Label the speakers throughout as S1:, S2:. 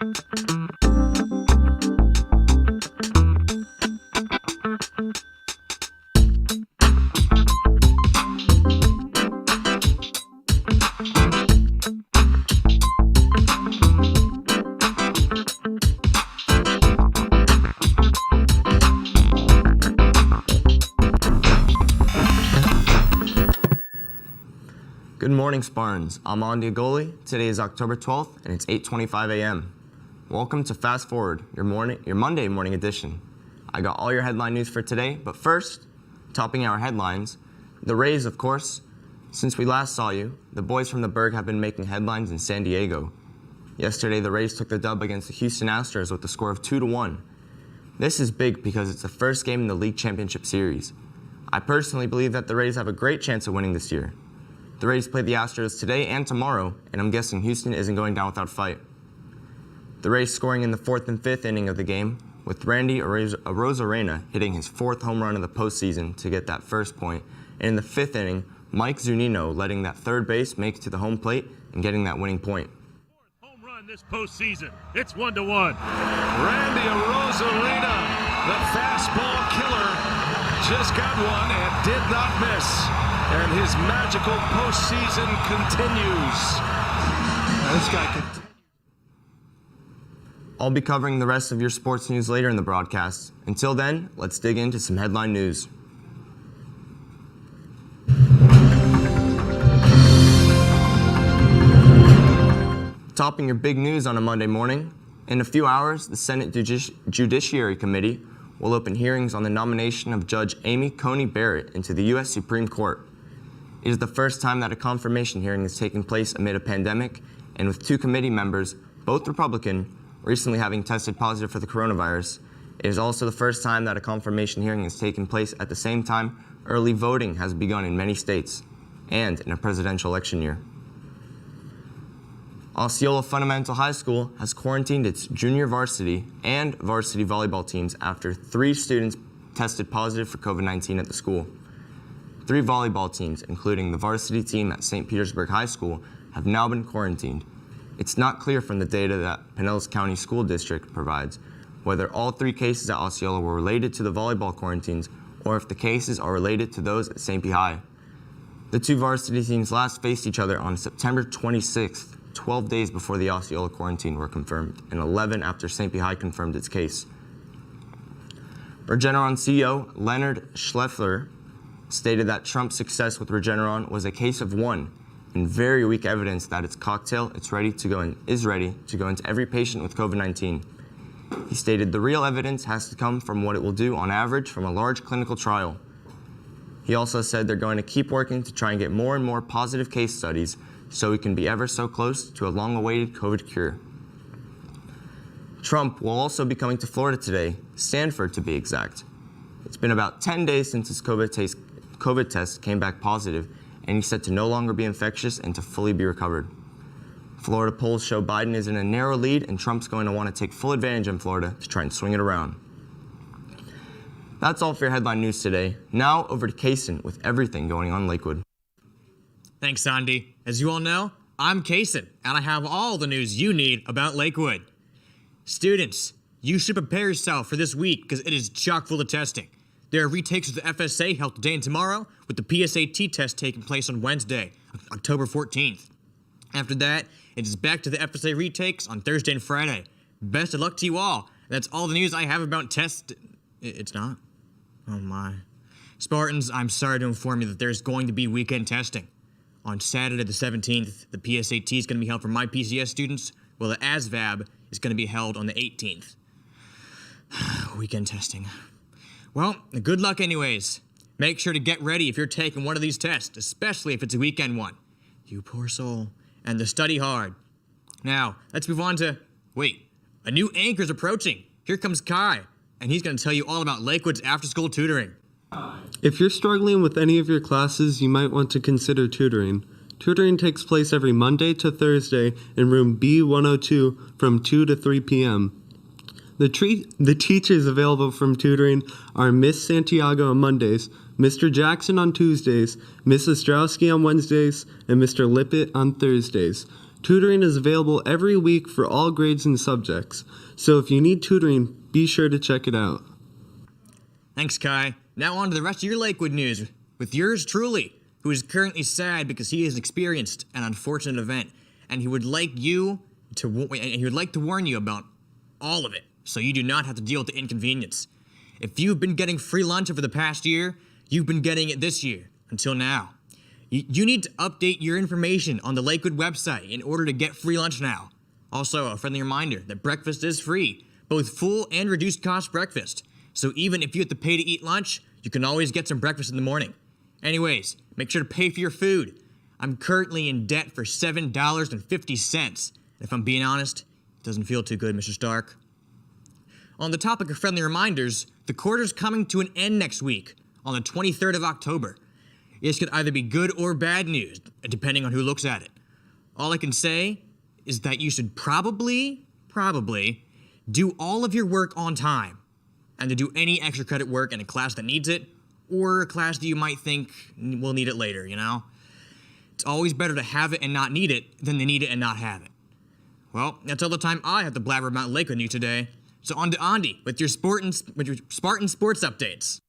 S1: Good morning, Spartans. I'm Andy Agoli. Today is October 12th, and it's 8:25 a.m. Welcome to Fast Forward, your Monday morning edition. I got all your headline news for today, but first, topping our headlines, the Rays, of course. Since we last saw you, the boys from the Berg have been making headlines in San Diego. Yesterday, the Rays took the dub against the Houston Astros with a score of 2-1. This is big because it's the first game in the League Championship Series. I personally believe that the Rays have a great chance of winning this year. The Rays play the Astros today and tomorrow, and I'm guessing Houston isn't going down without a fight. The Rays scoring in the 4th and 5th inning of the game, with Randy Arozarena hitting his 4th home run of the postseason to get that first point, and in the 5th inning, Mike Zunino letting that third base make it to the home plate and getting that winning point.
S2: 4th home run this postseason. It's 1-1. Randy Arozarena, the fastball killer, just got one and did not miss. And his magical postseason continues. This guy continues.
S1: I'll be covering the rest of your sports news later in the broadcast. Until then, let's dig into some headline news. Topping your big news on a Monday morning, in a few hours, the Senate Judiciary Committee will open hearings on the nomination of Judge Amy Coney Barrett into the U.S. Supreme Court. It is the first time that a confirmation hearing is taking place amid a pandemic, and with 2 committee members, both Republican, recently having tested positive for the coronavirus, it is also the first time that a confirmation hearing is taking place at the same time early voting has begun in many states, and in a presidential election year. Osceola Fundamental High School has quarantined its junior varsity and varsity volleyball teams after 3 students tested positive for COVID-19 at the school. 3 volleyball teams, including the varsity team at St. Petersburg High School, have now been quarantined. It's not clear from the data that Pinellas County School District provides whether all 3 cases at Osceola were related to the volleyball quarantines or if the cases are related to those at St. P. High. The 2 varsity teams last faced each other on September 26th, 12 days before the Osceola quarantine were confirmed, and 11 after St. P. High confirmed its case. Regeneron CEO Leonard Schleffler stated that Trump's success with Regeneron was a case of 1 and very weak evidence that its cocktail is ready to go into every patient with COVID-19. He stated the real evidence has to come from what it will do on average from a large clinical trial. He also said they're going to keep working to try and get more and more positive case studies so we can be ever so close to a long-awaited COVID cure. Trump will also be coming to Florida today, Stanford to be exact. It's been about 10 days since his COVID test came back positive, and he's said to no longer be infectious and to fully be recovered. Florida polls show Biden is in a narrow lead, and Trump's going to want to take full advantage in Florida to try and swing it around. That's all for your headline news today. Now over to Kaysen with everything going on in Lakewood.
S3: Thanks, Andy. As you all know, I'm Kaysen, and I have all the news you need about Lakewood. Students, you should prepare yourself for this week because it is chock full of testing. There are retakes of the FSA held today and tomorrow, with the PSAT test taking place on Wednesday, October 14th. After that, it is back to the FSA retakes on Thursday and Friday. Best of luck to you all. That's all the news I have about tests. It's not? Oh my. Spartans, I'm sorry to inform you that there's going to be weekend testing. On Saturday the 17th, the PSAT is going to be held for my PCS students, while the ASVAB is going to be held on the 18th. Weekend testing. Well, good luck anyways. Make sure to get ready if you're taking one of these tests, especially if it's a weekend one. You poor soul. And to study hard. Now, let's move on to, a new anchor's approaching. Here comes Kai, and he's going to tell you all about Lakewood's after-school tutoring.
S4: If you're struggling with any of your classes, you might want to consider tutoring. Tutoring takes place every Monday to Thursday in room B102 from 2 to 3 p.m. The teachers available from tutoring are Miss Santiago on Mondays, Mr. Jackson on Tuesdays, Miss Ostrowski on Wednesdays, and Mr. Lippett on Thursdays. Tutoring is available every week for all grades and subjects, so if you need tutoring, be sure to check it out.
S3: Thanks, Kai. Now on to the rest of your Lakewood news with yours truly, who is currently sad because he has experienced an unfortunate event, and he would like to warn you about all of it, so you do not have to deal with the inconvenience. If you've been getting free lunch over the past year, you've been getting it this year, until now. You need to update your information on the Lakewood website in order to get free lunch now. Also, a friendly reminder that breakfast is free, both full and reduced cost breakfast. So even if you have to pay to eat lunch, you can always get some breakfast in the morning. Anyways, make sure to pay for your food. I'm currently in debt for $7.50. If I'm being honest, it doesn't feel too good, Mr. Stark. On the topic of friendly reminders, the quarter's coming to an end next week, on the 23rd of October. This could either be good or bad news, depending on who looks at it. All I can say is that you should probably do all of your work on time, and to do any extra credit work in a class that needs it, or a class that you might think will need it later, you know? It's always better to have it and not need it than to need it and not have it. Well, that's all the time I have to blabber about Lakewood news today. So on to Andy with your Spartan sports updates.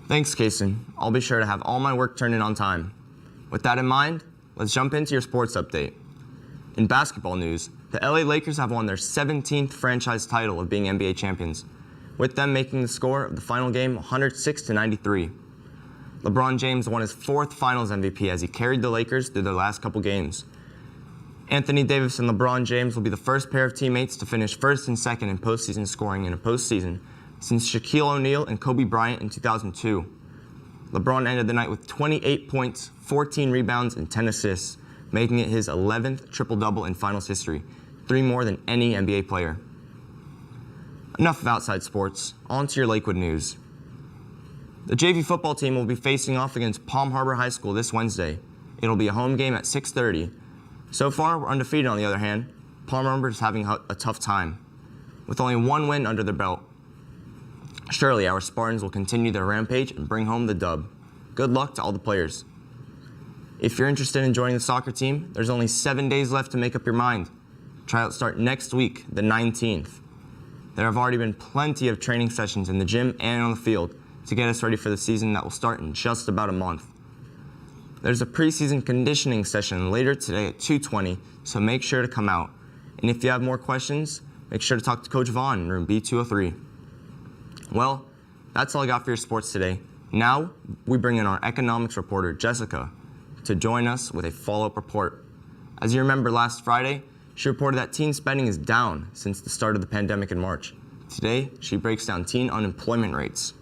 S1: Thanks, Kason. I'll be sure to have all my work turned in on time. With that in mind, let's jump into your sports update. In basketball news, the LA Lakers have won their 17th franchise title of being NBA champions, with them making the score of the final game 106-93. LeBron James won his 4th Finals MVP as he carried the Lakers through their last couple games. Anthony Davis and LeBron James will be the first pair of teammates to finish first and second in postseason scoring in a postseason since Shaquille O'Neal and Kobe Bryant in 2002. LeBron ended the night with 28 points, 14 rebounds, and 10 assists, making it his 11th triple-double in finals history, 3 more than any NBA player. Enough of outside sports, on to your Lakewood news. The JV football team will be facing off against Palm Harbor High School this Wednesday. It'll be a home game at 6:30. So far, we're undefeated on the other hand. Palm Harbor is having a tough time, with only 1 win under their belt. Surely our Spartans will continue their rampage and bring home the dub. Good luck to all the players. If you're interested in joining the soccer team, there's only 7 days left to make up your mind. Tryouts start next week, the 19th. There have already been plenty of training sessions in the gym and on the field to get us ready for the season that will start in just about a month. There's a preseason conditioning session later today at 2:20, so make sure to come out. And if you have more questions, make sure to talk to Coach Vaughn in room B203. Well, that's all I got for your sports today. Now, we bring in our economics reporter, Jessica, to join us with a follow-up report. As you remember last Friday, she reported that teen spending is down since the start of the pandemic in March. Today, she breaks down teen unemployment rates.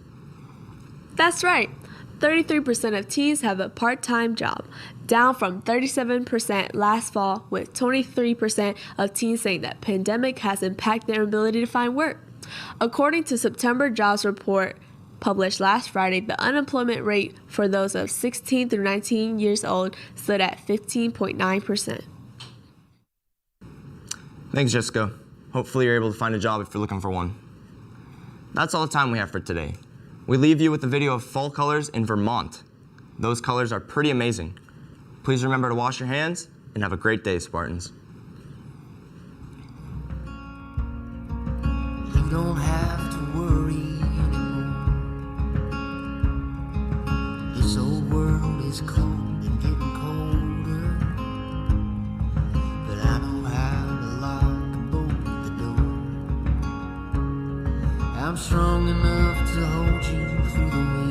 S5: That's right. 33% of teens have a part-time job, down from 37% last fall, with 23% of teens saying that pandemic has impacted their ability to find work. According to September jobs report published last Friday, the unemployment rate for those of 16 through 19 years old stood at 15.9%.
S1: Thanks, Jessica. Hopefully you're able to find a job if you're looking for one. That's all the time we have for today. We leave you with a video of fall colors in Vermont. Those colors are pretty amazing. Please remember to wash your hands and have a great day, Spartans.
S6: You don't have to worry anymore. This old world is cold and getting colder, but I know how to lock and bolt the door. I'm strong enough to hold you through the wind.